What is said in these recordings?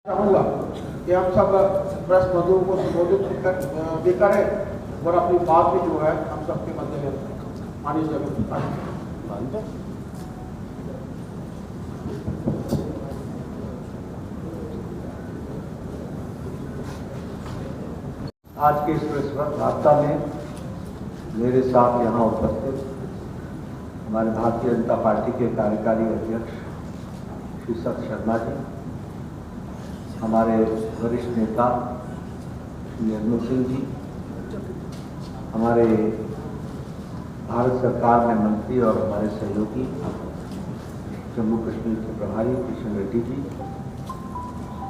चाहूँगा कि हम सब प्रेस बंधुओं को संबोधित भी करें और अपनी बात भी जो है हम सबके मध्य में आनी जरूर। आज के इस प्रेस वार्ता में मेरे साथ यहाँ उपस्थित हमारे भारतीय जनता पार्टी के कार्यकारी अध्यक्ष श्री सत शर्मा जी, हमारे वरिष्ठ नेता श्री निर्मल सिंह जी, हमारे भारत सरकार में मंत्री और हमारे सहयोगी जम्मू कश्मीर के प्रभारी किशन रेड्डी जी,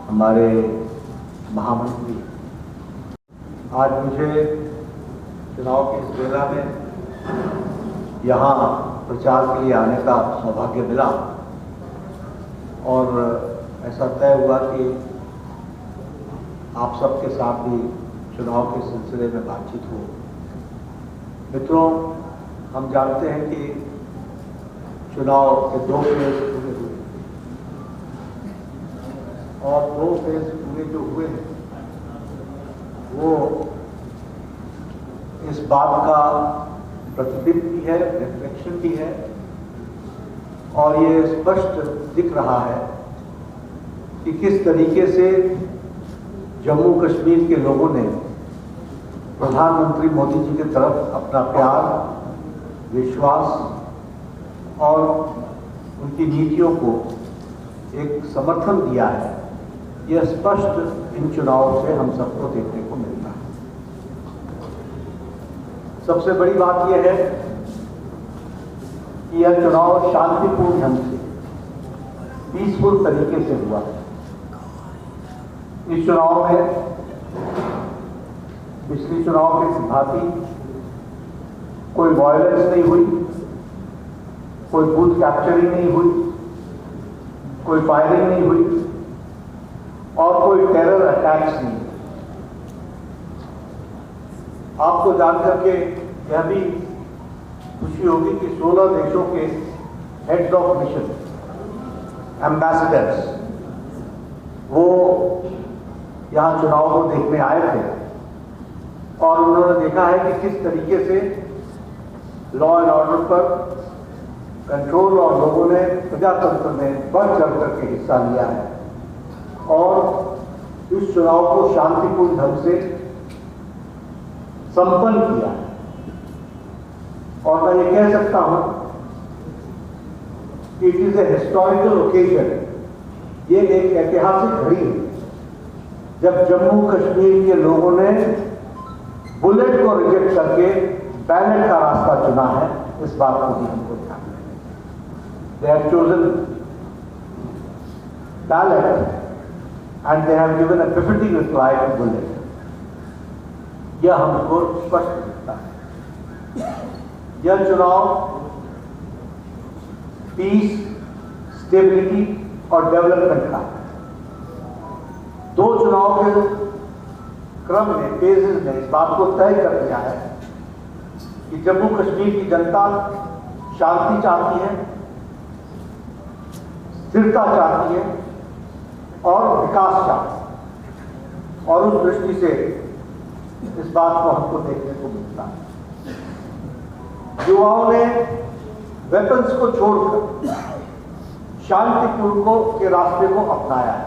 हमारे महामंत्री। आज मुझे चुनाव की इस बेला में यहाँ प्रचार के लिए आने का सौभाग्य मिला और ऐसा तय हुआ कि आप सबके साथ भी चुनाव के सिलसिले में बातचीत हो। मित्रों, हम जानते हैं कि चुनाव के 2 फेज पूरे हुए और 2 फेज पूरे जो हुए हैं वो इस बात का प्रतिबिंब भी है, रिफ्लेक्शन भी है और ये स्पष्ट दिख रहा है कि किस तरीके से जम्मू कश्मीर के लोगों ने प्रधानमंत्री मोदी जी की तरफ अपना प्यार, विश्वास और उनकी नीतियों को एक समर्थन दिया है। यह स्पष्ट इन चुनावों से हम सबको देखने को मिलता है। सबसे बड़ी बात यह है कि यह चुनाव शांतिपूर्ण ढंग से, पीसफुल तरीके से हुआ। इस चुनाव में पिछले चुनाव के भांति कोई वायलेंस नहीं हुई, कोई बूथ कैप्चरिंग नहीं हुई, कोई फायरिंग नहीं हुई और कोई टेरर अटैक्स नहीं। आपको जानकर के यह भी खुशी होगी कि 16 देशों के हेड्स ऑफ मिशन, एम्बेसडर्स, वो यहाँ चुनाव को देखने आए थे और उन्होंने देखा है कि किस तरीके से लॉ एंड ऑर्डर पर कंट्रोल और लोगों ने प्रजातंत्र में बढ़ चढ़ करके हिस्सा लिया है और इस चुनाव को शांतिपूर्ण ढंग से संपन्न किया है। और मैं ये कह सकता हूं कि it is a historical occasion. ये एक ऐतिहासिक घड़ी है जब जम्मू कश्मीर के लोगों ने बुलेट को रिजेक्ट करके बैलेट का रास्ता चुना है। इस बात को भी हमको ध्यान रखना है। They have chosen ballot and they have given a befitting reply to bullet. यह हमको स्पष्ट दिखता है। यह चुनाव पीस, स्टेबिलिटी और डेवलपमेंट का है। 2 चुनाव के क्रम में, फेजेस में इस बात को तय कर दिया है कि जम्मू कश्मीर की जनता शांति चाहती है, स्थिरता चाहती है और विकास चाहते हैं। और उस दृष्टि से इस बात को हमको देखने को मिलता है। युवाओं ने वेपन्स को छोड़कर शांतिपूर्ण के रास्ते को अपनाया है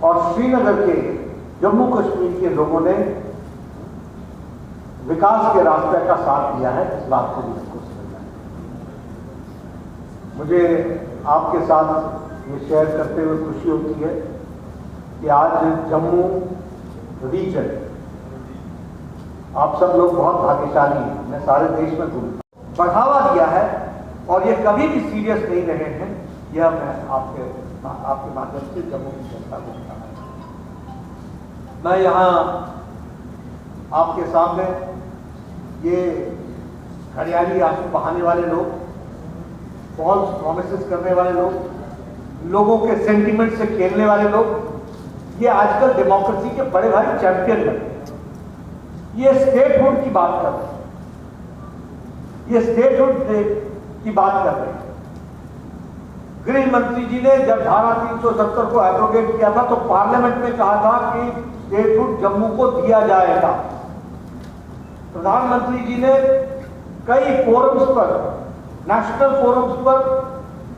और श्रीनगर के, जम्मू कश्मीर के लोगों ने विकास के रास्ते का साथ दिया है। इस बात को भी हमको समझना है। मुझे आपके साथ ये शेयर करते हुए खुशी होती है कि आज जम्मू रीजन, आप सब लोग बहुत भाग्यशाली हैं, मैं सारे देश में घूमता, बढ़ावा दिया है और ये कभी भी सीरियस नहीं रहे हैं। यह मैं आपके माध्यम से जम्मू की जनता को बताना चाहता हूं। मैं यहाँ आपके सामने ये हरियाली आंसू बहाने वाले लोग, फॉल्स प्रॉमिसेस करने वाले लोग, लोगों के सेंटिमेंट से खेलने वाले लोग, ये आजकल डेमोक्रेसी के बड़े भारी चैंपियन बने। ये स्टेटहुड की बात कर रहे हैं, ये स्टेटहुड की बात कर रहे हैं। गृह मंत्री जी ने जब धारा 370 को एब्रोगेट किया था तो पार्लियामेंट में कहा था कि स्टेटहुड जम्मू को दिया जाएगा। प्रधानमंत्री जी ने कई फोरम्स पर, नेशनल फोरम्स पर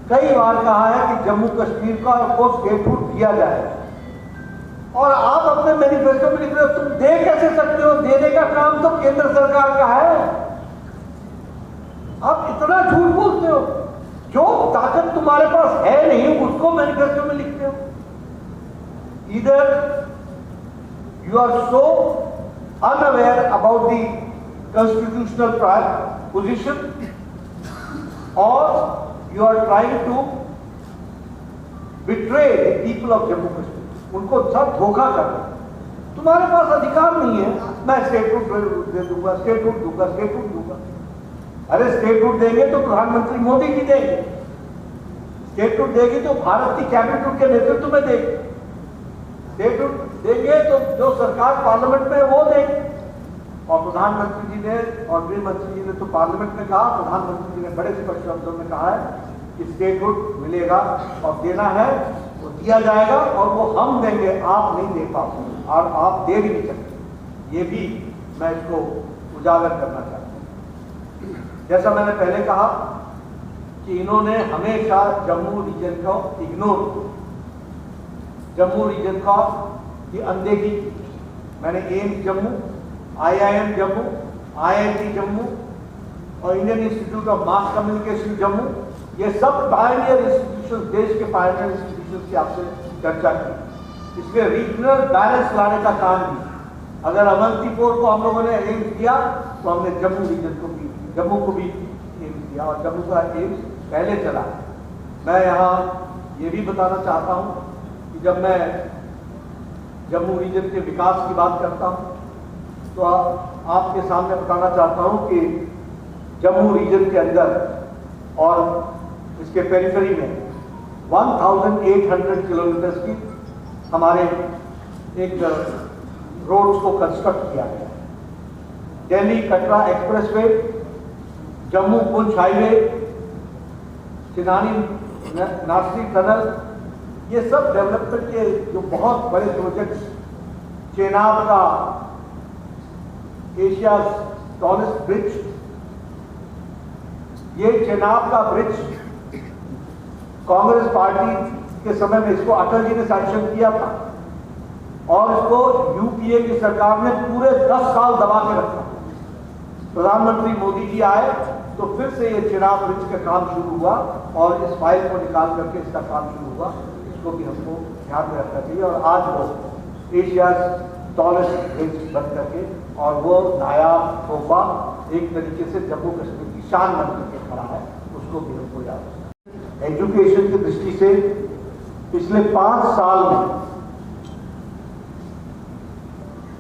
कई बार कहा है कि जम्मू कश्मीर को स्टेटहुड दिया जाए, और आप अपने मैनिफेस्टो में लिख रहे हो, तुम दे कैसे सकते हो? देने का काम तो केंद्र सरकार का है। आप इतना झूठ बोलते हो, जो ताकत तुम्हारे पास है नहीं उसको मैनिफेस्टो में लिखते हो। इधर you are so unaware about the constitutional position, or you are trying to betray the people of Jammu Kashmir. उनको सब धोखा कर रहे हैं। तुम्हारे पास अधिकार नहीं है, मैं स्टेटहुड दे दूंगा, स्टेटहुड दूंगा, स्टेटहुड दूंगा। अरे स्टेटहुड देंगे तो प्रधानमंत्री मोदी जी देंगे, स्टेटहुड देगी तो भारत की कैबिनेट उनके नेतृत्व में देगी, स्टेटहुड देंगे तो जो सरकार पार्लियामेंट में वो देगी। और प्रधानमंत्री जी ने और गृह मंत्री जी ने तो पार्लियामेंट में कहा, प्रधानमंत्री जी ने बड़े स्पष्ट शब्दों में कहा है कि स्टेटहुड मिलेगा और देना है वो दिया जाएगा, और वो हम देंगे, आप नहीं दे पाओगे और आप दे भी नहीं सकते। ये भी मैं इसको उजागर करना चाहता हूँ। जैसा मैंने पहले कहा कि इन्होंने हमेशा जम्मू रीजन को इग्नोर, जम्मू रीजन का की अनदेखी की। मैंने AIIMS Jammu, IIM Jammu, IIT Jammu और Indian Institute of Mass Communication Jammu, ये सब पायनियर इंस्टीट्यूशन, देश के पायनियर इंस्टीट्यूशन की आपसे चर्चा की। इसमें रीजनल बैलेंस लाने का काम भी, अगर अवंतीपुर को हम लोगों ने एम्स दिया तो हमने जम्मू रीजन को भी, जम्मू को भी एम्स दिया, और जम्मू का एम्स पहले चला। मैं यहाँ ये भी बताना चाहता हूँ कि जब मैं जम्मू रीजन के विकास की बात करता हूँ तो आपके सामने बताना चाहता हूँ कि जम्मू रीजन के अंदर और इसके पेरिफेरी में 1800 किलोमीटर की हमारे एक रोड्स को कंस्ट्रक्ट किया गया। Delhi Katra expressway, Jammu Poonch highway, Chenani Nasik tunnel, ये सब डेवलपमेंट के जो बहुत बड़े प्रोजेक्ट्स, चेनाब का एशिया टॉलेस्ट ब्रिज, ये चेनाब का ब्रिज कांग्रेस पार्टी के समय में इसको अटल जी ने सैंक्शन किया था, और इसको यूपीए की सरकार ने पूरे 10 साल दबा के रखा। प्रधानमंत्री मोदी जी आए तो फिर से ये चेनाब ब्रिज का काम शुरू हुआ, और इस फाइल को निकाल करके इसका काम शुरू हुआ। इसको भी हमको ध्यान में रखना चाहिए, और आज वो एशिया टॉलेस्ट ब्रिज बन करके, और वो नायाब तोहफा एक तरीके से जम्मू कश्मीर की शान बन करके खड़ा है, उसको भी हमको याद रखना। एजुकेशन की दृष्टि से पिछले 5 साल में,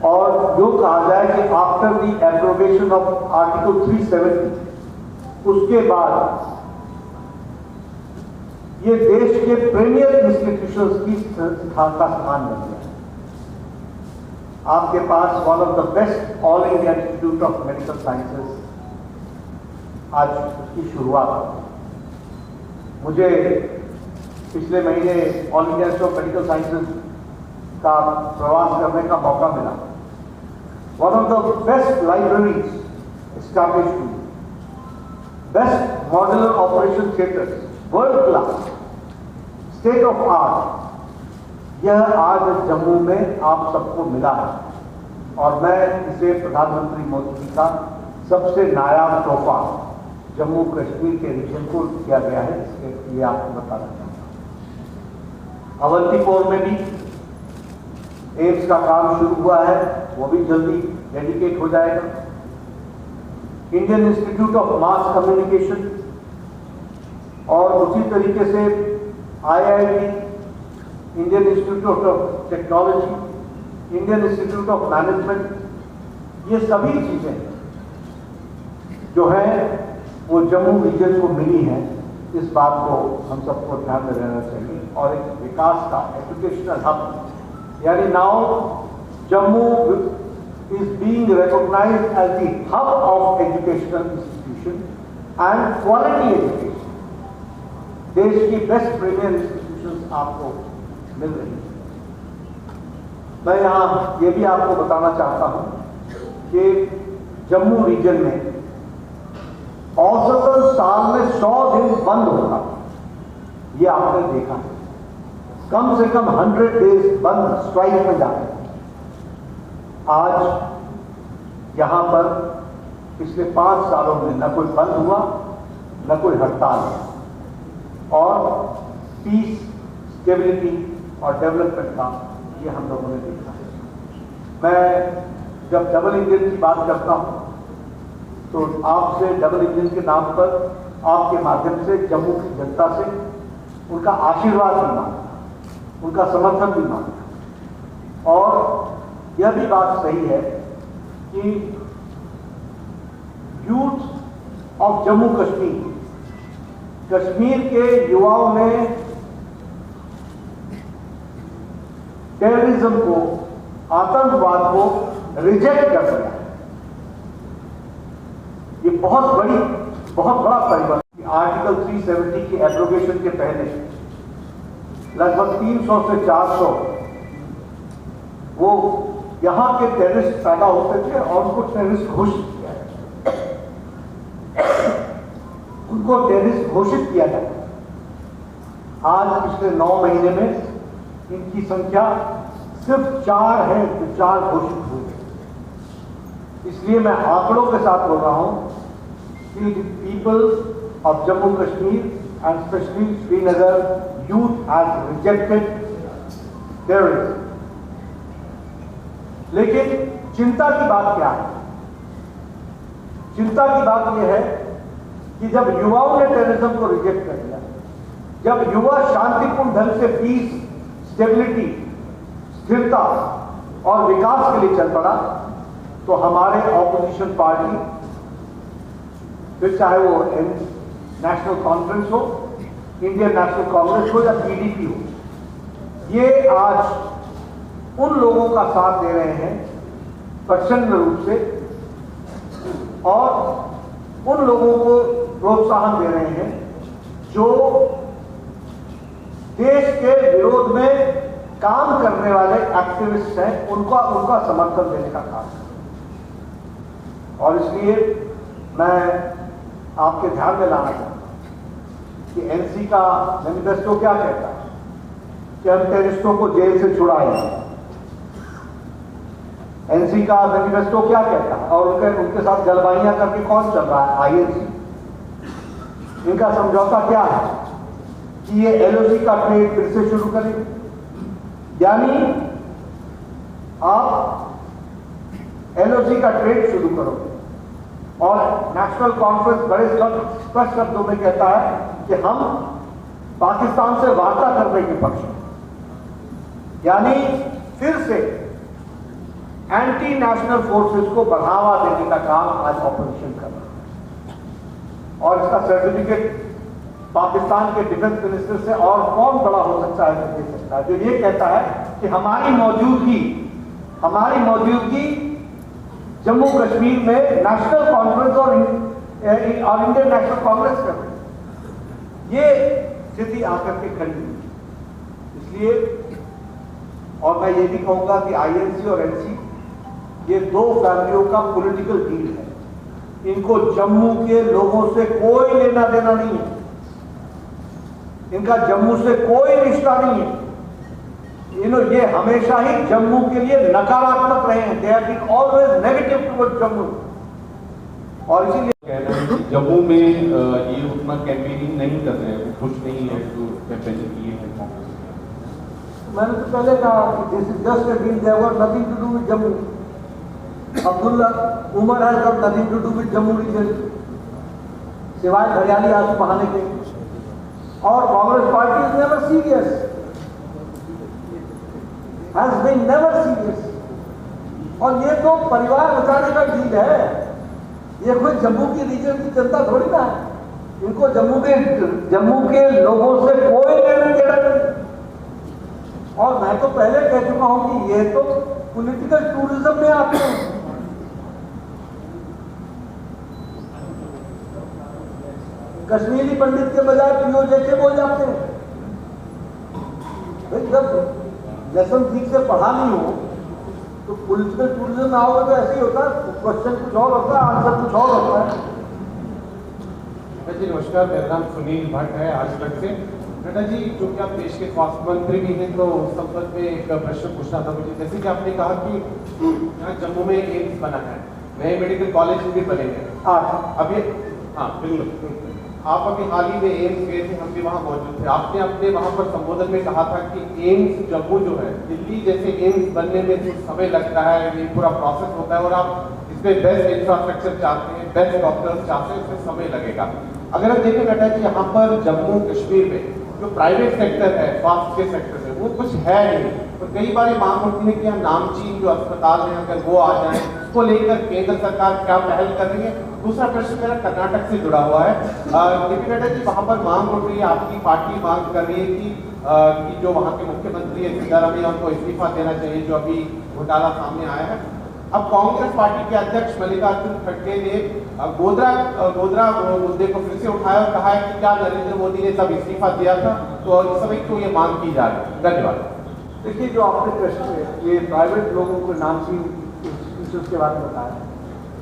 और जो कहा जाए कि after the abrogation of article 370, उसके बाद ये देश के प्रीमियर इंस्टीट्यूशंस की स्थान का स्थान बन गया। आपके पास one of the best All India Institute of Medical Sciences, आज उसकी शुरुआत हुई। मुझे पिछले महीने All India Institute of Medical Sciences का प्रवास करने का मौका मिला। One of the best libraries established, best modular operation theatres, world class, state of art, यह आज जम्मू में आप सबको मिला है, और मैं इसे प्रधानमंत्री मोदी जी का सबसे नायाब तोहफा जम्मू कश्मीर के रीजन को किया गया है, इसके लिए आपको बताना चाहता हूँ। अवंतीपुर में भी एम्स का काम शुरू हुआ है, वो भी जल्दी डेडिकेट हो जाएगा। Indian Institute of Mass communication, और उसी तरीके से IIT, Indian Institute of technology, Indian Institute of management, ये सभी चीजें जो है वो जम्मू रीजन को मिली हैं। इस बात को हम सबको ध्यान में रहना चाहिए, और एक विकास का एजुकेशनल हब, यानी now Jammu is being recognized as the hub of educational institution and quality education, देश की बेस्ट प्रीमियर इंस्टीट्यूशंस आपको मिल रही है। मैं यहाँ ये भी आपको बताना चाहता हूँ कि जम्मू रीजन में औसतन साल में 100 दिन बंद होगा, ये आपने देखा है। कम से कम 100 डेज बंद, स्ट्राइक में जाते हैं। आज यहां पर पिछले 5 सालों में न कोई बंद हुआ, न कोई हड़ताल हुआ, और पीस, स्टेबिलिटी और डेवलपमेंट का ये हम लोगों ने देखा है। मैं जब डबल इंजन की बात करता हूं तो आपसे डबल इंजन के नाम पर, आपके माध्यम से जम्मू की जनता से उनका आशीर्वाद भी मांगता, उनका समर्थन भी मांगता। और यह भी बात सही है कि यूथ ऑफ जम्मू कश्मीर, कश्मीर के युवाओं ने टेररिज्म को, आतंकवाद को रिजेक्ट कर दिया। ये बहुत बड़ा परिवर्तन। आर्टिकल 370 की एब्रोगेशन के पहले लगभग 300 से 400 वो यहां के टेररिस्ट पैदा होते थे और उनको टेररिस्ट घोषित किया जाता, उनको टेररिस्ट घोषित किया जाता। आज पिछले 9 महीने में इनकी संख्या सिर्फ 4 है जो 4 घोषित हुए। इसलिए मैं आंकड़ों के साथ बोल रहा हूं कि people of Jammu Kashmir and specially Srinagar youth has rejected terrorism. लेकिन चिंता की बात क्या है? चिंता की बात यह है कि जब युवाओं ने टेररिज्म को रिजेक्ट कर दिया, जब युवा शांतिपूर्ण ढंग से पीस, स्टेबिलिटी, स्थिरता और विकास के लिए चल पड़ा, तो हमारे ऑपोजिशन पार्टी, फिर चाहे वो नेशनल कॉन्फ्रेंस हो, इंडियन नेशनल कांग्रेस हो या पीडीपी हो, ये आज उन लोगों का साथ दे रहे हैं प्रचंड रूप से, और उन लोगों को प्रोत्साहन दे रहे हैं जो देश के विरोध में काम करने वाले एक्टिविस्ट हैं, उनका समर्थन देने का काम है। और इसलिए मैं आपके ध्यान में लाना चाहता हूं कि एनसी का मैनिफेस्टो क्या कहता है कि हम टेररिस्टों को जेल से छुड़ाएंगे। एनसी का मैनिफेस्टो क्या कहता है, और उनके साथ जलवाइयां करके कौन चल रहा है? आईएनसी। इनका समझौता क्या है कि ये एलओसी का ट्रेड फिर से शुरू करेंगे, यानी आप एलओसी का ट्रेड शुरू करोगे। और नेशनल कॉन्फ्रेंस बड़े स्पष्ट शब्दों में कहता है कि हम पाकिस्तान से वार्ता करने के पक्ष में, यानी फिर से एंटी नेशनल फोर्सेस को बढ़ावा देने का काम आज ऑपोजिशन कर रहा है। और इसका सर्टिफिकेट पाकिस्तान के डिफेंस मिनिस्टर से और कौन बड़ा हो सकता है, दे सकता है, जो ये कहता है कि हमारी मौजूदगी जम्मू कश्मीर में नेशनल कॉन्फ्रेंस और इंडियन नेशनल कांग्रेस कर रही है। ये स्थिति आकर के खड़ी हुई। इसलिए, और मैं ये भी कहूंगा कि आईएनसी और एनसी ये 2 फैमिलियों का पॉलिटिकल डील है। इनको जम्मू के लोगों से कोई लेना देना नहीं है, इनका जम्मू से कोई रिश्ता नहीं है। ये हमेशा ही जम्मू के लिए नकारात्मक रहे हैं। They have been always negative towards Jammu. और इसीलिए कहना है कि जम्मू में ये उतना कैंपेनिंग नहीं कर रहे हैं, खुश नहीं है जो कैंपेनिंग किए हैं कांग्रेस। मैंने तो पहले कहा कि this is just a deal, there was nothing to do with Jammu. Abdullah Omar has got nothing to do with Jammu region, सिवाय हरियाली आंसू बहाने के। और Congress party is never serious, has been never serious. और ये तो परिवार बचाने का डील है, ये कोई जम्मू की रीजन की जनता थोड़ी ना है। इनको जम्मू के लोगों से कोई लेना देना नहीं। और मैं तो पहले कह चुका हूं कि ये तो पॉलिटिकल टूरिज्म में आते हैं। कश्मीरी पंडित के बजाय पीओ जैसे बोल जाते हैं। भाई जब लेसन ठीक से पढ़ा नहीं हो तो पॉलिटिकल टूरिज्म ना होगा तो ऐसे ही होता है, क्वेश्चन कुछ और होता है, आंसर कुछ और होता है। जी नमस्कार, मेरा नाम सुनील भट्ट है आज तक से। नड्डा जी, जो कि आप देश के स्वास्थ्य मंत्री भी हैं, तो उस संबंध में एक प्रश्न पूछना था मुझे। जैसे कि आपने कहा कि यहाँ जम्मू में एम्स बना है, नए मेडिकल कॉलेज भी बने हैं अभी। हाँ बिल्कुल, आप अभी हाल ही में एम्स गए थे, हम भी वहाँ मौजूद थे। आपने अपने वहाँ पर संबोधन में कहा था कि एम्स जम्मू जो है, दिल्ली जैसे एम्स बनने में कुछ समय लगता है, ये पूरा प्रोसेस होता है, और आप इसमें बेस्ट इंफ्रास्ट्रक्चर चाहते हैं, बेस्ट डॉक्टर्स चाहते हैं, उसमें समय लगेगा। अगर हम देखें नड्डा जी, यहाँ पर जम्मू कश्मीर में जो प्राइवेट सेक्टर है, स्वास्थ्य के सेक्टर है, वो कुछ है नहीं। तो कई बार ये मांग होती है कि हम नामचीन जो अस्पताल हैं अगर वो आ जाए, उसको लेकर केंद्र सरकार क्या पहल कर रही है। दूसरा प्रश्न मेरा कर्नाटक से जुड़ा हुआ है। जेपी नड्डा जी, वहाँ पर मांग उठ रही है, आपकी पार्टी मांग कर रही है कि जो वहाँ के मुख्यमंत्री है सिद्धारमैया, उनको इस्तीफा देना चाहिए, जो अभी घोटाला सामने आया है। अब कांग्रेस पार्टी के अध्यक्ष मल्लिकार्जुन खड़गे ने गोधरा मुद्दे को फिर से उठाया और कहा है कि क्या नरेंद्र मोदी ने तब इस्तीफा दिया था, तो इस समय क्यों ये मांग की जा रही है। धन्यवाद। देखिए, जो आपने प्रश्न है ये प्राइवेट लोगों को नामचीन इंस्टीट्यूट के बारे में बताया,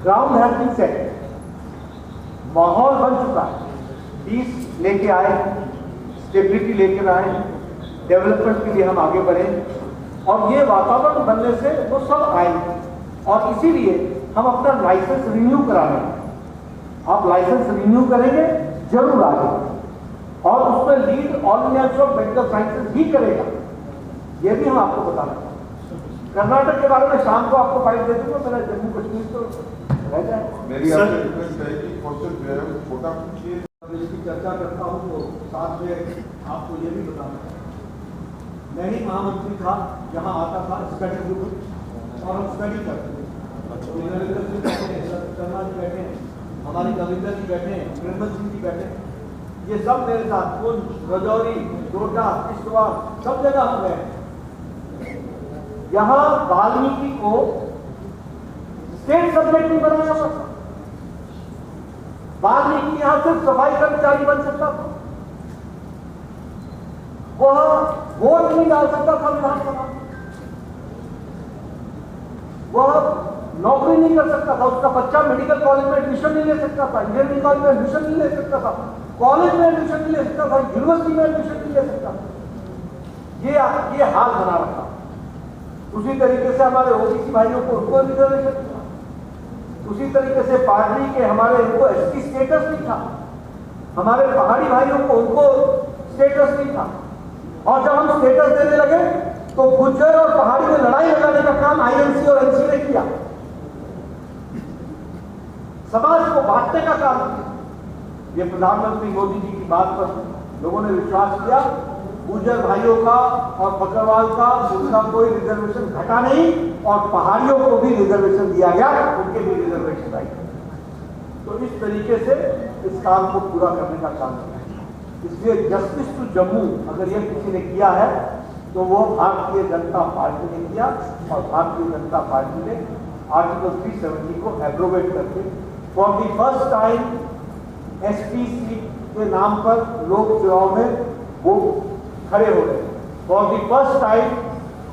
ग्राउंड हैज बीन सेट, माहौल बन चुका है, पीस लेके आए, स्टेबिलिटी लेकर आए, डेवलपमेंट के लिए हम आगे बढ़े, और ये वातावरण बनने से वो सब आएंगे। और इसीलिए हम अपना लाइसेंस रिन्यू कराने, आप लाइसेंस रिन्यू करेंगे जरूर आगे, और उसमें lead all India Institute of medical sciences भी करेगा, ये भी हम आपको बताना चाहते हैं। कर्नाटक के बारे में शाम को आपको फाइल दे दूंगा, मेरा जम्मू कश्मीर तो रह जाए। मेरी आपसे रिक्वेस्ट है कि क्वेश्चन जो है छोटा पूछिए। इसकी चर्चा करता हूँ तो साथ में आपको ये भी बताना है, मैं ही महामंत्री था, यहाँ आता था स्टडी ग्रुप, और हम स्टडी करते थे। नरेंद्र सिंह बैठे हैं, शर्मा जी बैठे हैं, हमारे कविंदर जी बैठे हैं, निर्मल सिंह जी बैठे हैं, ये सब मेरे साथ पुंछ, रजौरी, डोडा, किश्तवाड़, सब जगह हम गए। यहाँ वाल्मीकि को स्टेट सब्जेक्ट नहीं बनाया था। वाल्मीकि यहाँ सिर्फ सफाई कर्मचारी बन सकता था, वह वोट नहीं डाल सकता था विधानसभा, वह नौकरी नहीं कर सकता था, उसका बच्चा मेडिकल कॉलेज में एडमिशन नहीं ले सकता था, इंजीनियरिंग कॉलेज में एडमिशन नहीं ले सकता था, कॉलेज में एडमिशन नहीं ले सकता था, यूनिवर्सिटी में एडमिशन नहीं ले सकता था। ये हाल बना रखा। उसी तरीके से हमारे ओबीसी भाइयों को उनको रिजर्वेशन था, उसी तरीके से पार्टी के हमारे उनको एसटी स्टेटस नहीं था, हमारे पहाड़ी भाइयों को उनको स्टेटस नहीं था। और जब हम स्टेटस देने लगे तो गुज्जर और पहाड़ी में लड़ाई लगाने का काम आईएनसी और एनसी ने किया, समाज को बांटने का काम किया। ये प्रधानमंत्री मोदी जी की बात पर लोगों ने विश्वास किया, गुज्जर भाइयों का और बकरवाल का उनका कोई रिजर्वेशन घटा नहीं, और पहाड़ियों को भी रिजर्वेशन दिया गया, उनके भी रिजर्वेशन आई। तो इस तरीके से इस काम को पूरा करने का काम किया। इसलिए जस्टिस टू जम्मू अगर ये किसी ने किया है तो वो भारतीय जनता पार्टी ने किया, और भारतीय जनता पार्टी ने आर्टिकल 370 को एब्रोगेट करके for the first time SP seat के नाम पर लोक चुनाव में वो खड़े हो रहे। फॉर द फर्स्ट टाइम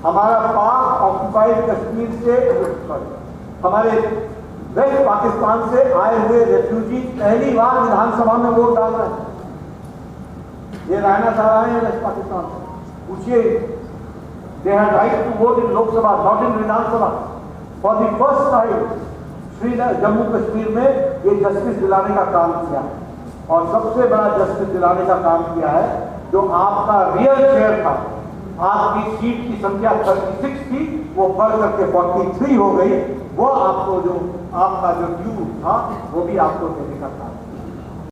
हमारा पाक ऑक्युपाइड कश्मीर से, हमारे वेस्ट पाकिस्तान से आए हुए रेफ्यूजी पहली बार विधानसभा में वोट डाल रहे हैं। ये रहना चाह रहे हैं वेस्ट पाकिस्तान से, पूछिए, they have right to vote in Lok Sabha, not in Vidhan Sabha. For the first time Jammu Kashmir में ये जस्टिस दिलाने का काम किया, और सबसे बड़ा जस्टिस दिलाने का काम किया है जो आपका रियल शेयर था, आपकी सीट की संख्या 36 थी, वो बढ़ करके 43 हो गई। वो आपको जो आपका जो ड्यू था वो भी आपको देने का काम